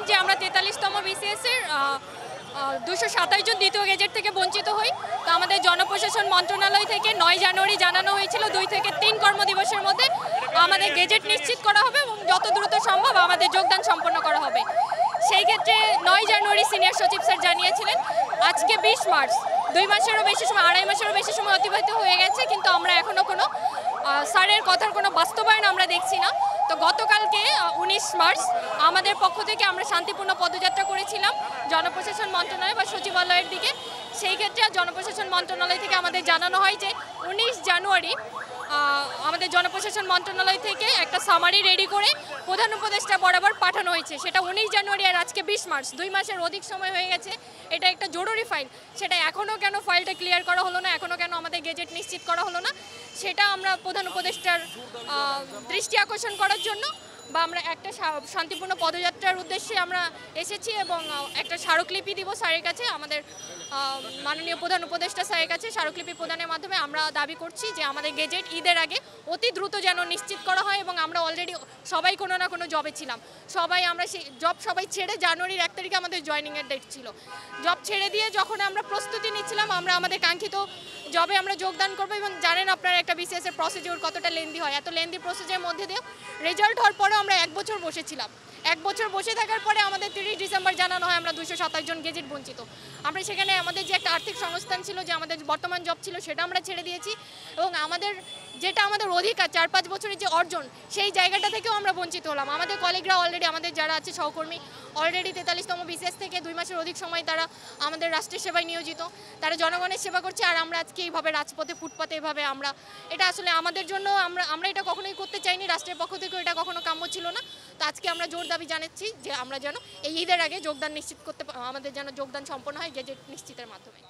যে আমরা 43তম বিসিএস এর 227 জন দ্বিতীয় গেজেট থেকে বঞ্চিত হই। তো আমাদের জনপ্রশাসন মন্ত্রণালয় থেকে 9 জানুয়ারি জানানো হয়েছিল 2 থেকে 3 কর্মদিবসের মধ্যে আমাদের গেজেট নিশ্চিত করা হবে এবং যত দ্রুত সম্ভব আমাদের যোগদান সম্পন্ন করা হবে। সেই ক্ষেত্রে 9 জানুয়ারি সিনিয়র সচিব স্যার জানিয়েছিলেন। আজকে 20 মার্চ, 2 মাসেরও বেশি সময়, 2.5 মাসেরও বেশি সময় অতিবাহিত হয়ে গেছে, কিন্তু আমরা এখনো কোনো স্যারের কথার কোনো বাস্তবায়ন আমরা দেখছি না। তো গতকালকে 19 মার্চ আমাদের পক্ষ থেকে আমরা শান্তিপূর্ণ পদযাত্রা করেছিলাম জনপ্রশাসন মন্ত্রণালয় বা সচিবালয়ের দিকে। সেই ক্ষেত্রে জনপ্রশাসন মন্ত্রণালয় থেকে আমাদের জানানো হয় যে 19 জানুয়ারি আমাদের জনপ্রশাসন মন্ত্রণালয় থেকে একটা সামারি রেডি করে প্রধান উপদেষ্টা বরাবর পাঠানো হয়েছে। সেটা 19 জানুয়ারি আর আজকে 20 মার্চ, 2 মাসের অধিক সময় হয়ে গেছে। এটা একটা জরুরি ফাইল, সেটা এখনও কেন ফাইলটা ক্লিয়ার করা হলো না, এখনও কেন আমাদের গেজেট নিশ্চিত করা হলো না, সেটা আমরা প্রধান উপদেষ্টার দৃষ্টি আকর্ষণ করার জন্য বা আমরা একটা শান্তিপূর্ণ পদযাত্রার উদ্দেশ্যে আমরা এসেছি এবং একটা স্মারকলিপি দিব স্যারের কাছে, আমাদের মাননীয় প্রধান উপদেষ্টা স্যারের কাছে স্মারকলিপি প্রদানের মাধ্যমে আমরা দাবি করছি যে আমাদের গেজেট ঈদের আগে অতি দ্রুত যেন নিশ্চিত করা হয়। এবং আমরা অলরেডি সবাই কোনো না কোনো জবে ছিলাম, আমরা সেই জব সবাই ছেড়ে জানুয়ারির 1 তারিখে আমাদের জয়েনিংয়ের ডেট ছিল। জব ছেড়ে দিয়ে যখন আমরা প্রস্তুতি নিচ্ছিলাম আমরা আমাদের কাঙ্ক্ষিত জবে আমরা যোগদান করবো, এবং জানেন আপনারা একটা বিসিএস এর প্রসিডিউর কতটা লেন্দি হয়, এত লেন্দি প্রসিডিউরের মধ্যে দিয়ে রেজাল্ট হওয়ার পরেও আমরা 1 বছর বসেছিলাম। 1 বছর বসে থাকার পরে আমাদের 30 ডিসেম্বর জানানো হয় আমরা 227 জন গেজেট বঞ্চিত। আমরা সেখানে আমাদের যে একটা আর্থিক সংস্থান ছিল, যে আমাদের বর্তমান জব ছিল, সেটা আমরা ছেড়ে দিয়েছি এবং যেটা আমাদের অধিকার 4-5 বছরের যে অর্জন, সেই জায়গাটা থেকেও আমরা বঞ্চিত হলাম। আমাদের কলিগরা অলরেডি, আমাদের যারা আছে সহকর্মী, অলরেডি 43তম বিসিএস থেকে 2 মাসের অধিক সময় তারা আমাদের রাষ্ট্রের সেবায় নিয়োজিত, তারা জনগণের সেবা করছে। আর আমরা আজকে এইভাবে রাজপথে ফুটপাতে এভাবে এটা আসলে আমাদের জন্য আমরা এটা কখনোই করতে চাইনি, রাষ্ট্রের পক্ষ থেকেও এটা কখনো কাম্য ছিল না। তো আজকে আমরা জোর দাবি জানাচ্ছি যে আমরা যেন এই ঈদের আগে যোগদান নিশ্চিত করতে, আমাদের যেন যোগদান সম্পন্ন হয় গেজেট নিশ্চিতের মাধ্যমে।